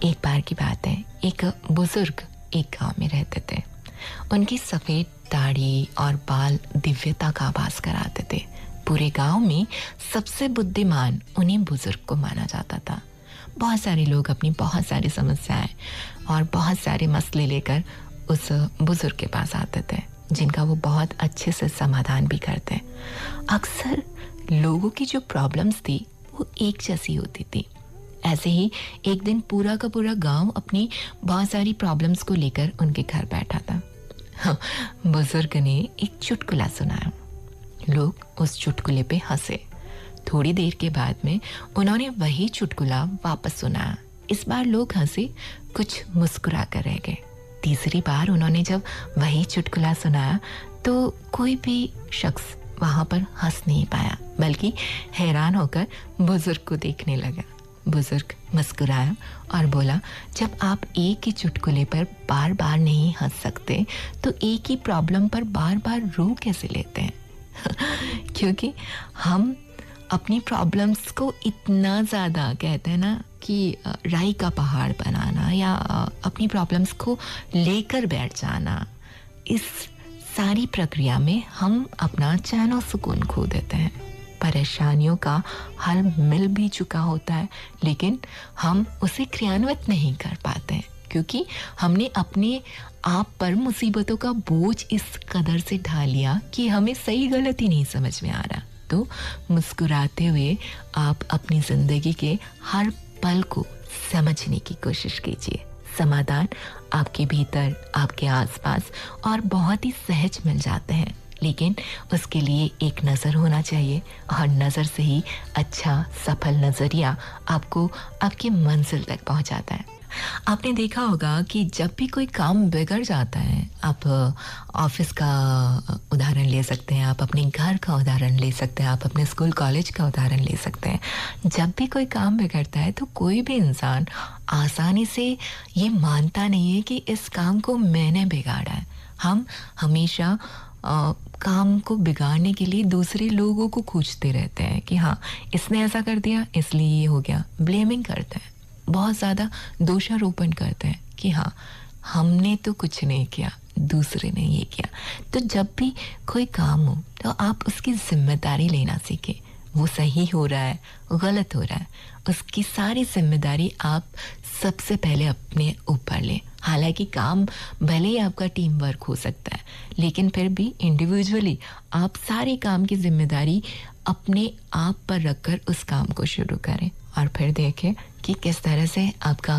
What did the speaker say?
एक बार की बात है, एक बुजुर्ग एक गांव में रहते थे। उनकी सफेद दाढ़ी और बाल दिव्यता का आभास कराते थे। पूरे गांव में सबसे बुद्धिमान उन्हीं बुजुर्ग को माना जाता था। बहुत सारे लोग अपनी बहुत सारी समस्याएं और बहुत सारे मसले लेकर उस बुजुर्ग के पास आते थे, जिनका वो बहुत अच्छे से समाधान भी करते। अक्सर लोगों की जो प्रॉब्लम्स थी वो एक जैसी होती थी। ऐसे ही एक दिन पूरा का पूरा गांव अपनी बहुत सारी प्रॉब्लम्स को लेकर उनके घर बैठा था। बुजुर्ग ने एक चुटकुला सुनाया। लोग उस चुटकुले पे हंसे। थोड़ी देर के बाद में उन्होंने वही चुटकुला वापस सुनाया। इस बार लोग हंसे, कुछ मुस्कुरा कर रह गए। तीसरी बार उन्होंने जब वही चुटकुला सुनाया तो कोई भी शख्स वहां पर हंस नहीं पाया, बल्कि हैरान होकर बुजुर्ग को देखने लगा। बुजुर्ग मुस्कुराया और बोला, जब आप एक ही चुटकुले पर बार बार नहीं हंस सकते तो एक ही प्रॉब्लम पर बार बार रो कैसे लेते हैं? क्योंकि हम अपनी प्रॉब्लम्स को इतना ज़्यादा, कहते हैं ना कि राई का पहाड़ बनाना या अपनी प्रॉब्लम्स को लेकर बैठ जाना, इस सारी प्रक्रिया में हम अपना चैन और सुकून खो देते हैं। परेशानियों का हल मिल भी चुका होता है, लेकिन हम उसे क्रियान्वित नहीं कर पाते हैं, क्योंकि हमने अपने आप पर मुसीबतों का बोझ इस कदर से ढा लिया कि हमें सही गलत ही नहीं समझ में आ रहा। तो मुस्कुराते हुए आप अपनी ज़िंदगी के हर पल को समझने की कोशिश कीजिए। समाधान आपके भीतर, आपके आसपास और बहुत ही सहज मिल जाते हैं, लेकिन उसके लिए एक नज़र होना चाहिए, और नज़र से ही अच्छा सफल नज़रिया आपको आपकी मंजिल तक पहुंचाता है। आपने देखा होगा कि जब भी कोई काम बिगड़ जाता है, आप ऑफिस का उदाहरण ले सकते हैं, आप अपने घर का उदाहरण ले सकते हैं, आप अपने स्कूल कॉलेज का उदाहरण ले सकते हैं। जब भी कोई काम बिगड़ता है तो कोई भी इंसान आसानी से ये मानता नहीं है कि इस काम को मैंने बिगाड़ा है। हम हमेशा काम को बिगाड़ने के लिए दूसरे लोगों को खोजते रहते हैं कि हाँ, इसने ऐसा कर दिया इसलिए ये हो गया। ब्लेमिंग करते हैं, बहुत ज़्यादा दोषारोपण करते हैं कि हाँ, हमने तो कुछ नहीं किया, दूसरे ने ये किया। तो जब भी कोई काम हो तो आप उसकी जिम्मेदारी लेना सीखें। वो सही हो रहा है, गलत हो रहा है, उसकी सारी जिम्मेदारी आप सबसे पहले अपने ऊपर लें। हालांकि काम भले ही आपका टीम वर्क हो सकता है, लेकिन फिर भी इंडिविजुअली आप सारे काम की जिम्मेदारी अपने आप पर रखकर उस काम को शुरू करें, और फिर देखें कि किस तरह से आपका